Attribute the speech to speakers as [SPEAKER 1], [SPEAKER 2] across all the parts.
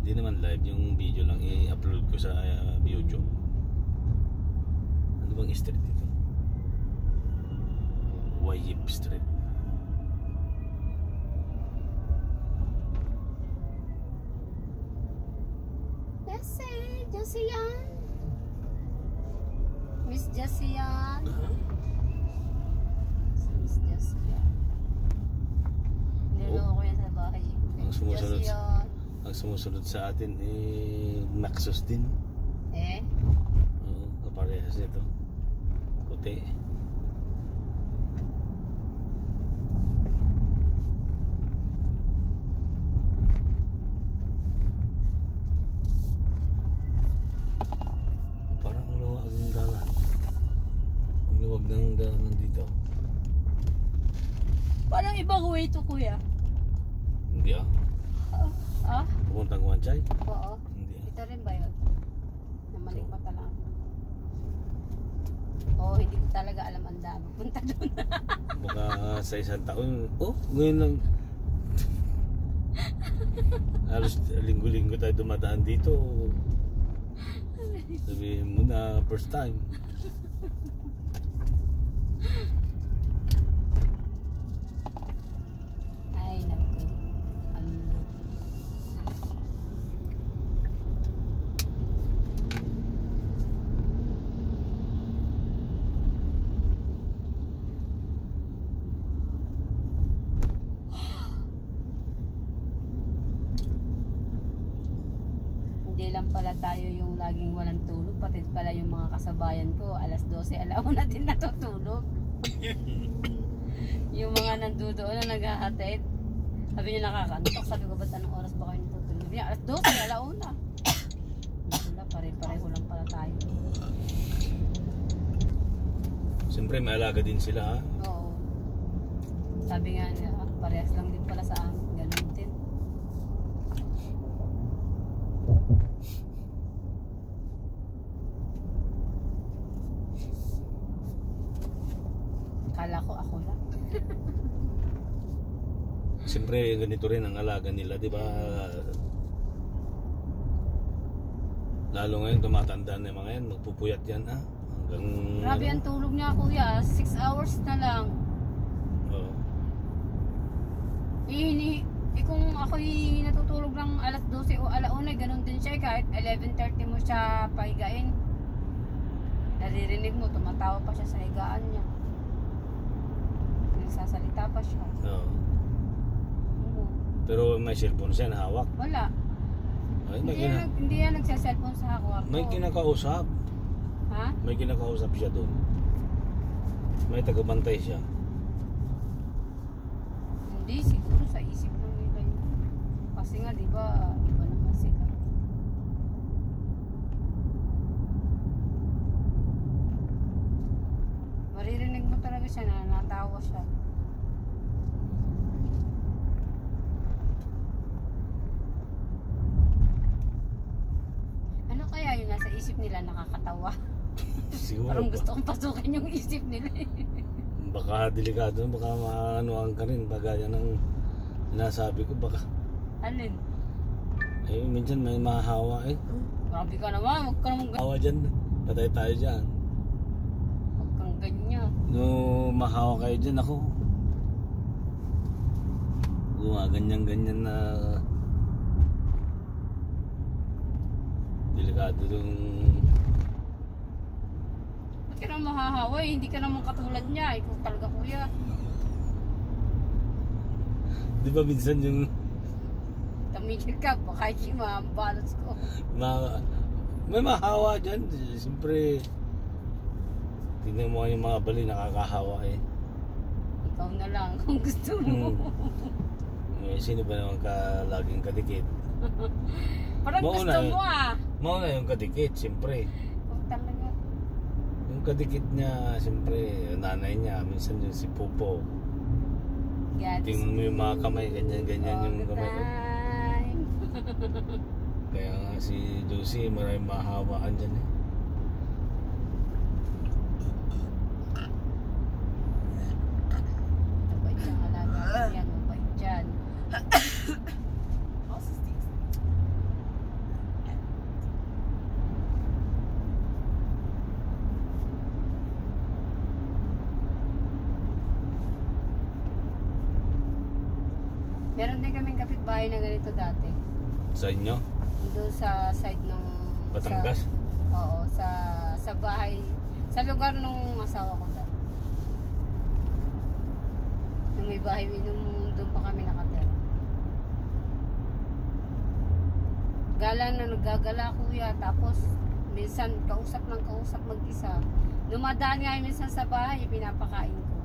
[SPEAKER 1] Hindi naman live, yung video lang i-upload ko sa YouTube. Ano bang street ito? Wayip Street.
[SPEAKER 2] Jessie yan. Miss Jessie yan. Miss Jessie yan. Niloko ko yan sa bahay.
[SPEAKER 1] Ang sumusunod sa atin Maxus din. Oo, kaparehas nito. Puti. Parang ang luwag ng dalan. Ang luwag ng dalan dito.
[SPEAKER 2] Parang ibang way to, kuya.
[SPEAKER 1] Hindi ah. Pupuntang Wanchay?
[SPEAKER 2] Oo.
[SPEAKER 1] Hindi ah.
[SPEAKER 2] Ito rin ba yun? Namalikmata lang. Oo, hindi ko talaga alam ang dami. Punta doon.
[SPEAKER 1] Baka sa isang taon, ngayon lang. Halos linggo-linggo tayo dumadaan dito. Sabihin mo na first time.
[SPEAKER 2] Ay, naku. Hindi lang pala tayo yung laging walang tulog, pati pala yung mga kasabayan ko, alas 12, alauna din natutulog. Yung mga nandoon na naghahatid, sabi niya nakakantok, sabi ko ba't anong oras ba kayo natutulog? Sabi niya, alas 12, alauna. Wala, pare-pareho lang pala tayo.
[SPEAKER 1] Siyempre may alaga din sila ha?
[SPEAKER 2] Oo. Sabi nga niya, parehas lang din pala sa amin, ganun din. Kala ko ako lang.
[SPEAKER 1] Siyempre ganito rin ang alaga nila, di ba? Lalo ngayon tumatanda na yung mga yan, magpupuyat yan ha? Hanggang...
[SPEAKER 2] Grabe ang tulog niya, kuya, 6 hours na lang.
[SPEAKER 1] Oo.
[SPEAKER 2] Kung ako'y natutulog ng alas 12 o alauna, ganun din siya, kahit 11:30 mo siya pahigain. Naririnig mo, tumatawa pa siya sa higaan niya. Nagsasalita pa siya.
[SPEAKER 1] Oo. Pero may cellphone siya na hawak.
[SPEAKER 2] Wala.
[SPEAKER 1] Ay,
[SPEAKER 2] Hindi yan nagsa-cellphone sa kwarto.
[SPEAKER 1] may kinakausap.
[SPEAKER 2] Ha?
[SPEAKER 1] May kinakausap siya doon. May tagabantay siya.
[SPEAKER 2] Hindi, siguro sa isip lang nila yun. Kasi nga, di ba, iba naman sila. Maririnig mo talaga siya na natawa siya. Ano kaya yung nasa isip nila nakakatawa?
[SPEAKER 1] Siguro
[SPEAKER 2] Parang
[SPEAKER 1] ba?
[SPEAKER 2] gusto kong pasukin yung isip nila eh.
[SPEAKER 1] Baka delikado, baka maanuhan ka rin. Bagaya ng nasabi ko, baka
[SPEAKER 2] Alin?
[SPEAKER 1] minsan may mahahawa
[SPEAKER 2] Grabe ka naman, huwag ka naman
[SPEAKER 1] hawa dyan, patay tayo dyan.
[SPEAKER 2] Huwag kang ganyan.
[SPEAKER 1] No, mahawa kayo dyan, ako gumaganyan-ganyan na delikado yung...
[SPEAKER 2] Ba't ka naman mahahawa eh? Hindi ka naman katulad niya. Ikaw talaga, kuya.
[SPEAKER 1] Di ba minsan yung
[SPEAKER 2] Tamigil ka, baka hindi mabalos ko.
[SPEAKER 1] may mahawa dyan. Siyempre tingnan mo yung mga bali, nakakahawa
[SPEAKER 2] Ikaw na lang kung gusto mo.
[SPEAKER 1] Sino ba naman laging kadikit?
[SPEAKER 2] Parang gusto mo ah.
[SPEAKER 1] Mauna yung kadikit, siyempre.
[SPEAKER 2] Huwag talaga.
[SPEAKER 1] Yung kadikit niya, siyempre nanay niya, minsan yung si Pupo. Tingnan mo yung mga kamay, ganyan-ganyan yung kamay ko. Kaya nga si Josie, maraming mahawaan dyan
[SPEAKER 2] Mabait siyang alaga. Yan, mabait dyan. Meron din kaming kapitbahay na ganito dati.
[SPEAKER 1] Sa inyo?
[SPEAKER 2] Doon sa side ng
[SPEAKER 1] Batangas?
[SPEAKER 2] Oo, sa bahay, sa lugar nung asawa ko dati. Nung may bahay, doon pa kami nakatira. Gala na naggagala kuya, tapos minsan kausap mag-isa. Dumadaan nga minsan sa bahay, pinapakain ko.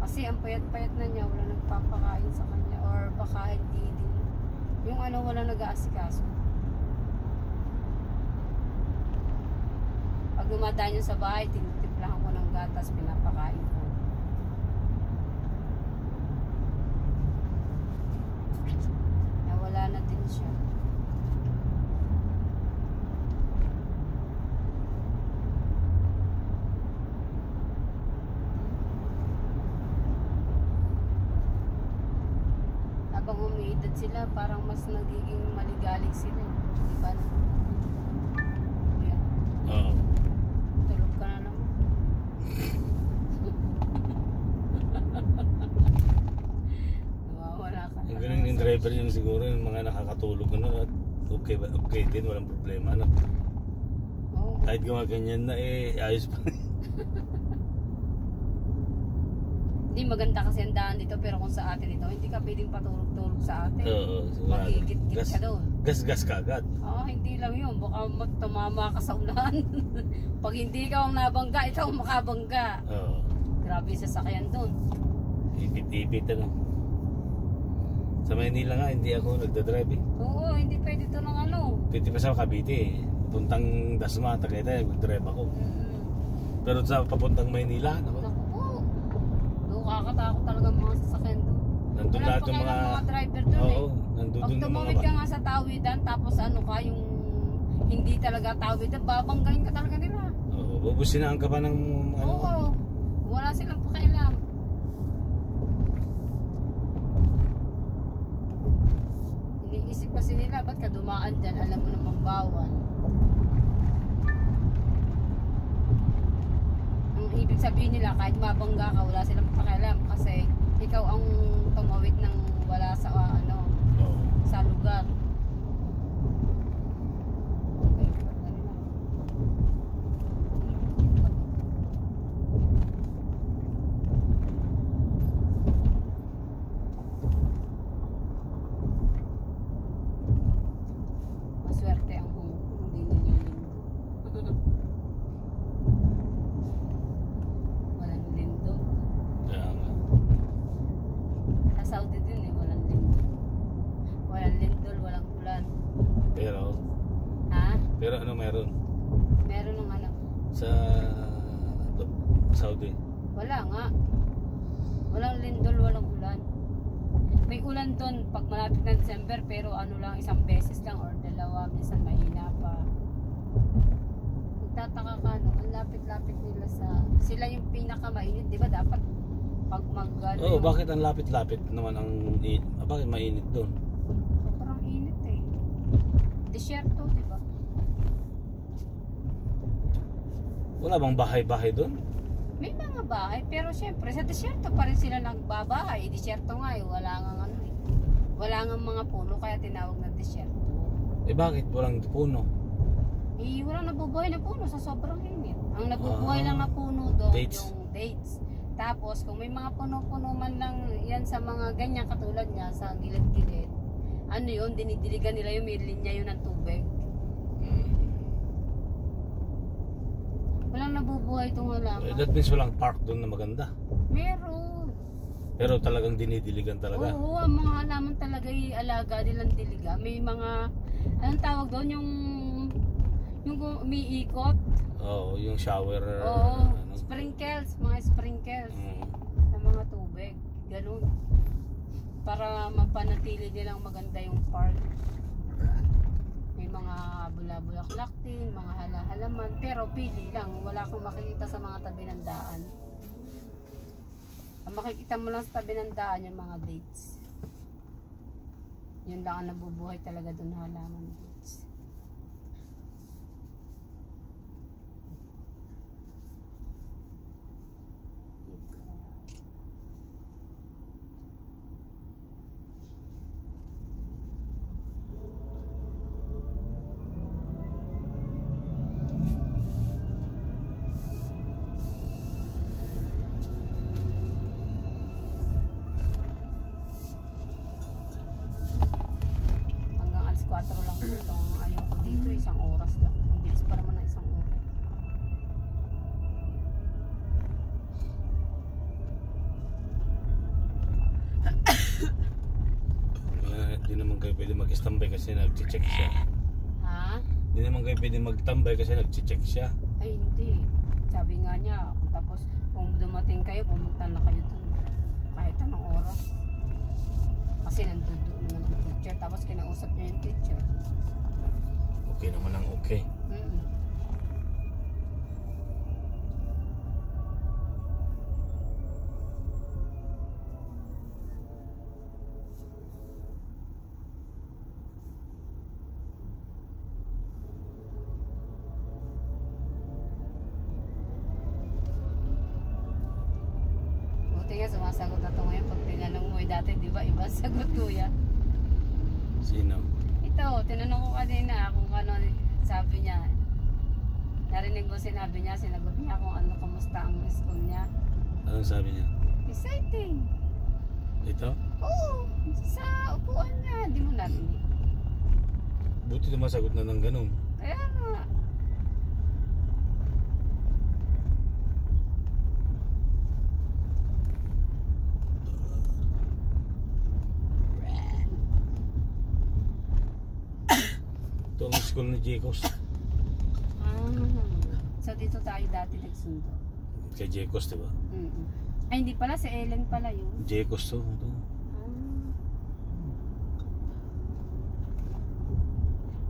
[SPEAKER 2] Kasi ang payat-payat na niya, wala nagpapakain sa kanya. Or baka hindi din. Yung wala nag-aasikaso. Pag dumadaan niya sa bahay, tinitiplahan ko ng gatas, pinapakain ko. Nawala na din siya. Habang umiidad sila, parang mas nagiging maligalig sila. Di ba?
[SPEAKER 1] Oo.
[SPEAKER 2] Tulog ka na naman. Nawawala ka na.
[SPEAKER 1] Ang galing yung driver yun siguro, yung mga nakakatulog at okay din, walang problema na.
[SPEAKER 2] Oo.
[SPEAKER 1] Kahit gumaganyan na ayos pa.
[SPEAKER 2] Hindi maganda kasi ang daan dito, pero kung sa atin ito, hindi ka pwedeng patulog-tulog sa atin.
[SPEAKER 1] Oo, sigurado.
[SPEAKER 2] Magigit-git ka doon.
[SPEAKER 1] Gas ka agad.
[SPEAKER 2] Oo, hindi lang yun. Baka tumama ka sa ulan. Pag hindi ka ang nabangga, ikaw ang makabangga.
[SPEAKER 1] Oo.
[SPEAKER 2] Grabe yung sasakyan doon.
[SPEAKER 1] Ipit Sa Maynila nga, hindi ako nagdadrive eh.
[SPEAKER 2] Oo, hindi pwede ito ng
[SPEAKER 1] Pwede pa sa Cavite eh. Puntang Dasma, Tagaytay, mag-drive ako. Pero sa papuntang Maynila,
[SPEAKER 2] Naku po. Doon kakatakot talaga ang mga sasakyan doon.
[SPEAKER 1] nandun lahat yung mga...
[SPEAKER 2] driver doon
[SPEAKER 1] Oo, nandun
[SPEAKER 2] Pag
[SPEAKER 1] yung mga...
[SPEAKER 2] tumawid ka nga sa tawidan, tapos yung hindi talaga tawidan, babanggain ka talaga nila.
[SPEAKER 1] Oo, bubusinaan ka pa ng
[SPEAKER 2] Oo, wala silang pakialam. Iniisip kasi nila, ba't ka dumaan dyan, alam mo namang bawal. Ang ibig sabihin nila, kahit mabangga ka, wala silang pakialam kasi ikaw ang tumawid ng wala sa
[SPEAKER 1] Oo.
[SPEAKER 2] sa lugar. Okay, maswerte ang hindi nililim. Walang lindo.
[SPEAKER 1] Kaya nga.
[SPEAKER 2] Sa Saudi din walang lindol. Walang lindol, walang ulan.
[SPEAKER 1] Pero ano meron?
[SPEAKER 2] Meron ng
[SPEAKER 1] Sa Saudi?
[SPEAKER 2] Wala nga. Walang lindol, walang ulan. May ulan doon pag malapit ng December, pero lang, isang beses lang or dalawa, minsan mahina pa. Magtataka ka, ang lapit-lapit nila sila yung pinakamainit, di ba? Dapat pag
[SPEAKER 1] Oo, bakit ang lapit-lapit naman bakit mainit doon?
[SPEAKER 2] sobrang init eh. Desierto, di ba?
[SPEAKER 1] Wala bang bahay-bahay doon?
[SPEAKER 2] May mga bahay, pero syempre sa desierto pa rin sila nagbabahay. Desierto nga wala nga wala nga mga puno, kaya tinawag na desierto.
[SPEAKER 1] Bakit walang puno?
[SPEAKER 2] Walang nabubuhay na puno sa sobrang init. Ang nabubuhay lang na puno doon, yung dates. Tapos kung may mga puno-puno man lang yan sa mga ganyan katulad niya sa gilid-gilid, yun, dinidiligan nila yung may linya yun ng tubig. Walang nabubuhay itong halaman.
[SPEAKER 1] That means walang park doon na maganda.
[SPEAKER 2] Meron.
[SPEAKER 1] Pero talagang dinidiligan talaga.
[SPEAKER 2] Oo, ang mga halaman talaga alaga nilang diliga. May mga, anong tawag doon, yung umiikot.
[SPEAKER 1] Oo, yung shower.
[SPEAKER 2] Oo, sprinkles, mga sprinkles sa mga tubig. Ganun. Para mapanatili nilang maganda yung park. May mga bula-bulaklak din, mga halaman, pero pili lang, wala kang makikita sa mga tabi ng daan. Ang makikita mo lang sa tabi ng daan yung mga dates. Yun lang ang nabubuhay talaga doon, halaman, dates.
[SPEAKER 1] Hindi naman kayo pwede mag-standby kasi nag-check siya.
[SPEAKER 2] Ha?
[SPEAKER 1] Hindi naman kayo pwede mag-tambay kasi nag-check siya.
[SPEAKER 2] Ay, hindi. Sabi nga niya, tapos kung dumating kayo, pumunta na kayo dun. Kahit anong oras. Kasi nandun naman yung teacher, tapos kinausap niya yung teacher.
[SPEAKER 1] Okay naman ang okay.
[SPEAKER 2] Buti nga sumasagot na ito ngayon pag tinanong mo dati, di ba? Iba ang sagot kuya.
[SPEAKER 1] Sino?
[SPEAKER 2] Ito, tinanong ko kanina kung ano sabi niya. Narinig mo sinabi niya, sinagot niya kung ano, kamusta ang school niya.
[SPEAKER 1] Anong sabi niya?
[SPEAKER 2] Exciting!
[SPEAKER 1] Ito?
[SPEAKER 2] Oo! Sa upuan niya, di mo narinig.
[SPEAKER 1] Buti tumasagot na ng ganun.
[SPEAKER 2] Kaya nga.
[SPEAKER 1] Ito ang school ni Jekos.
[SPEAKER 2] So dito tayo dati nagsundo.
[SPEAKER 1] Kay Jekos, diba?
[SPEAKER 2] Ay hindi pala, si Ellen pala yun.
[SPEAKER 1] Jekos to. Ito.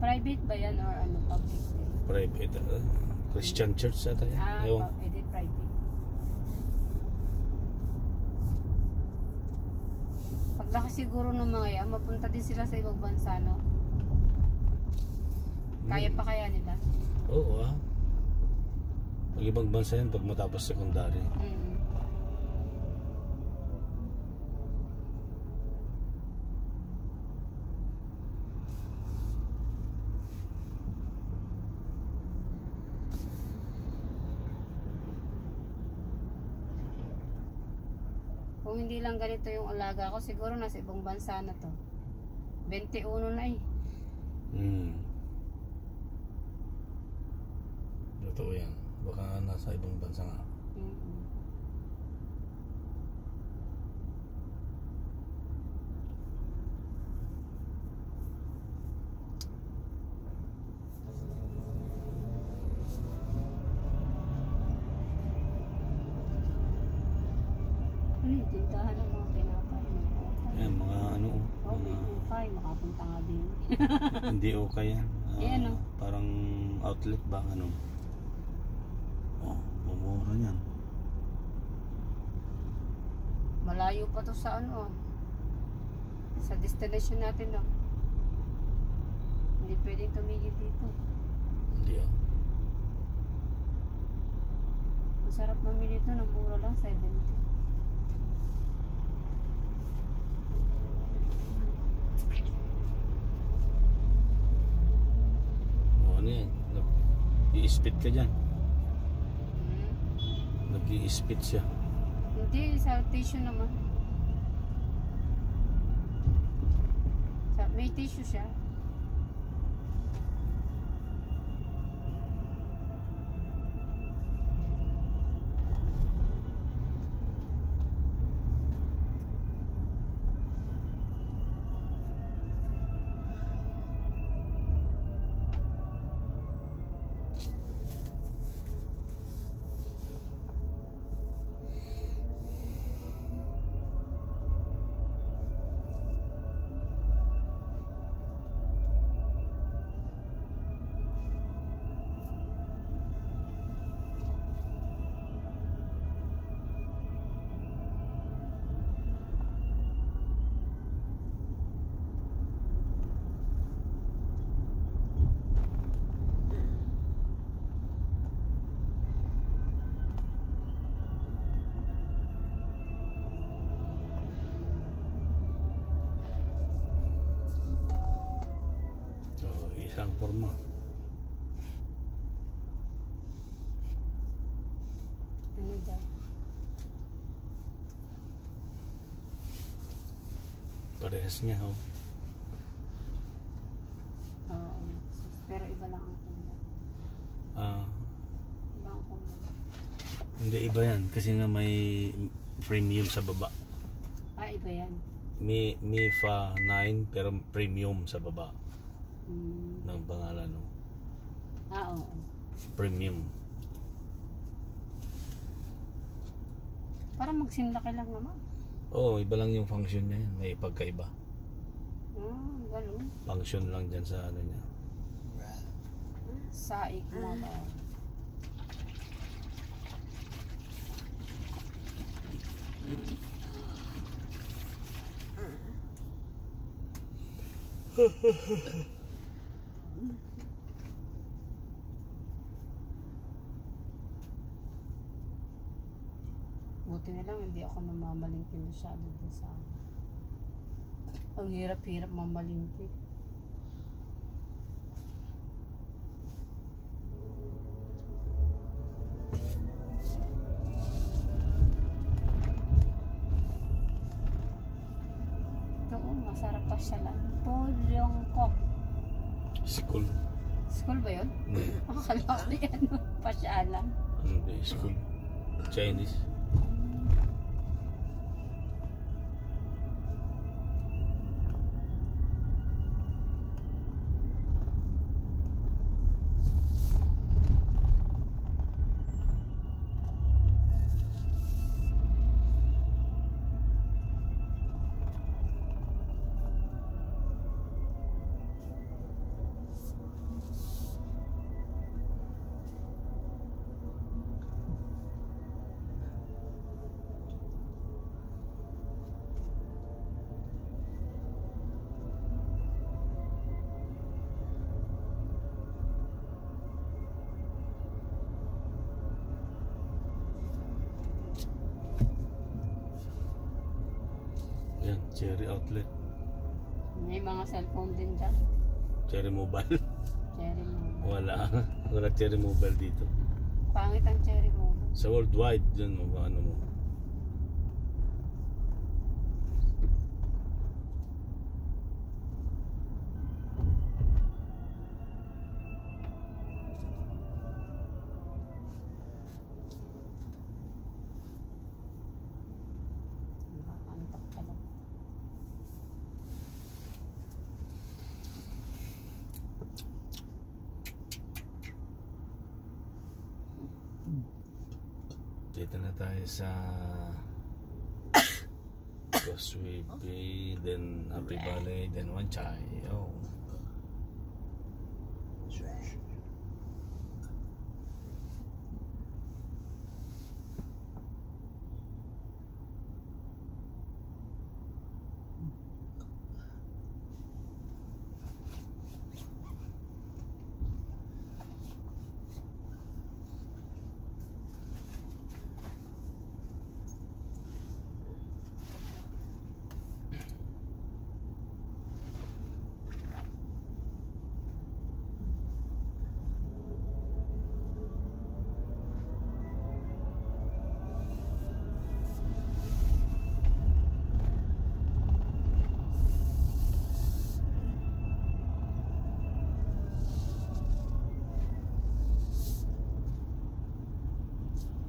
[SPEAKER 2] Private ba yan or ano, public?
[SPEAKER 1] Private. Christian Church ata yan. Ewan.
[SPEAKER 2] Pwede private. Paglaki siguro ng mga yan, mapunta din sila sa ibang bansa, no? Kaya pa kaya nila?
[SPEAKER 1] Oo Pag ibang bansa yan, pag matapos secondary.
[SPEAKER 2] Kung hindi lang ganito yung alaga ko, siguro nasa ibang bansa na to. 21 na eh.
[SPEAKER 1] Totoo yan. Baka nasa ibang bansa nga.
[SPEAKER 2] Tindahan ng mga pinapay.
[SPEAKER 1] Yan, mga ano.
[SPEAKER 2] May ukay, makapunta nga din.
[SPEAKER 1] Hindi okay yan.
[SPEAKER 2] Ano?
[SPEAKER 1] Parang outlet ba? Ano? Mumura yan.
[SPEAKER 2] Malayo pa to sa ano, sa destination natin, no? Hindi pwedeng tumigil dito.
[SPEAKER 1] Hindi
[SPEAKER 2] Masarap mamili ito, ng mura lang, 70.
[SPEAKER 1] Ano yan? I-spit ka dyan. Nag-i-spit siya.
[SPEAKER 2] Hindi, sa tissue naman. May tissue siya.
[SPEAKER 1] Isang forma.
[SPEAKER 2] Ano daw?
[SPEAKER 1] Parehas niya,
[SPEAKER 2] Oo. Pero iba lang ang kulay. Iba ang kulay.
[SPEAKER 1] Hindi iba yan kasi nga may premium sa baba.
[SPEAKER 2] Iba yan.
[SPEAKER 1] MIFA 9 pero premium sa baba. Ng pangalan, no?
[SPEAKER 2] Oo.
[SPEAKER 1] Premium.
[SPEAKER 2] Parang magsinlaki lang naman.
[SPEAKER 1] Oo, iba lang yung function niya yan. May pagkaiba.
[SPEAKER 2] Ganun.
[SPEAKER 1] Function lang dyan sa ano niya.
[SPEAKER 2] Saik mo ba? Buti na lang hindi ako namamalingki masyado din sa akin. Ang hirap-hirap mamalingki. Oo, masarap pa siya lang. Polyongkok.
[SPEAKER 1] School.
[SPEAKER 2] School ba yun? Akala ko yan. Pasyalan.
[SPEAKER 1] Hindi, school. Chinese. Yan, Cherry Outlet.
[SPEAKER 2] May mga cellphone din dyan.
[SPEAKER 1] Cherry Mobile.
[SPEAKER 2] Cherry Mobile.
[SPEAKER 1] Wala Cherry Mobile dito.
[SPEAKER 2] Pangit ang Cherry Mobile.
[SPEAKER 1] Sa worldwide, dyan mo, ano mo.
[SPEAKER 2] Antok ka lang.
[SPEAKER 1] Dito na tayo sa Causeway Bay, then Happy Valley, then Wan Chai. Oh.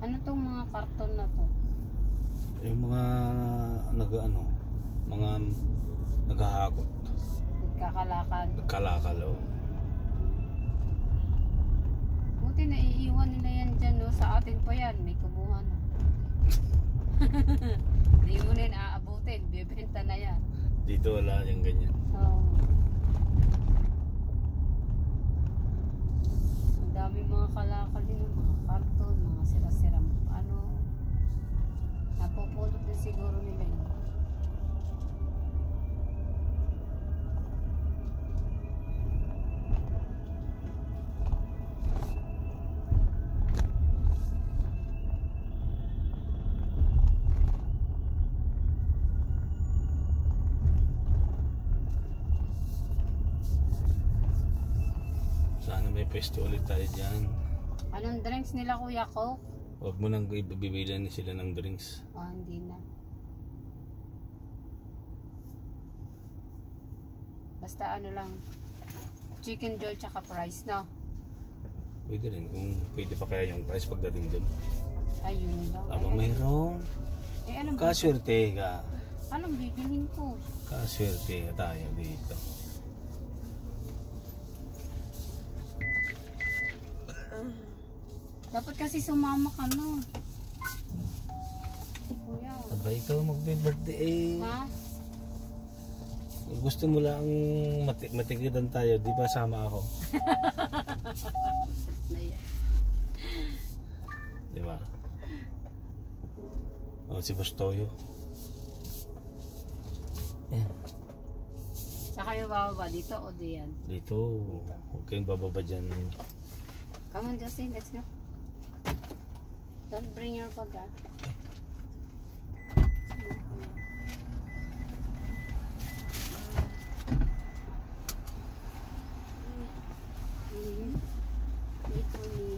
[SPEAKER 2] Ano tong mga karton na to?
[SPEAKER 1] Yung mga mga naghahakot.
[SPEAKER 2] Nagkakalakad.
[SPEAKER 1] Nagkalakal, oh.
[SPEAKER 2] Buti naiiwan nila yan dyan, no? Sa atin pa yan, may kumuha na. Hindi mo na yun aabutin, bibenta na yan.
[SPEAKER 1] Dito wala yung ganyan.
[SPEAKER 2] Oo. Ang dami mga kalakal din, mga karton, mga sira-sirang napupulot din siguro nila yun.
[SPEAKER 1] Sana may pwesto ulit tayo dyan.
[SPEAKER 2] Anong drinks nila, Kuya Coke?
[SPEAKER 1] Huwag mo nang ibibilan sila ng drinks.
[SPEAKER 2] Hindi na. Basta ano lang, chicken joy tsaka fries, no?
[SPEAKER 1] Pwede rin. Kung pwede pa kaya yung price pagdating dun.
[SPEAKER 2] Ayun lang.
[SPEAKER 1] Tama, mayroon.
[SPEAKER 2] Ano ba?
[SPEAKER 1] Kaswerte ka.
[SPEAKER 2] Anong bibilhin ko?
[SPEAKER 1] Kaswerte tayo dito.
[SPEAKER 2] Dapat kasi sumama ka no. Kuya.
[SPEAKER 1] Sabay ikaw magbe-birthday.
[SPEAKER 2] Ha?
[SPEAKER 1] Gusto mo lang matigidan tayo, di ba sama ako? Di ba? O, si Bastoyo.
[SPEAKER 2] Saan kayo bababa? Dito o diyan?
[SPEAKER 1] Dito, huwag kayong bababa dyan.
[SPEAKER 2] Come on Justin, let's go. Don't bring your bag ah. Wait for me.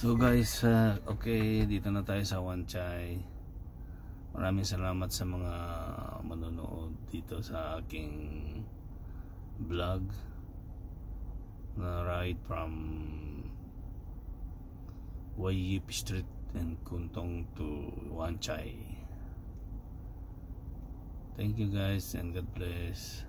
[SPEAKER 1] So guys, okay, dito na tayo sa Wan Chai. Maraming salamat sa mga manonood dito sa aking vlog na ride from Wai Yip Street and Kuntong to Wan Chai. Thank you guys and God bless.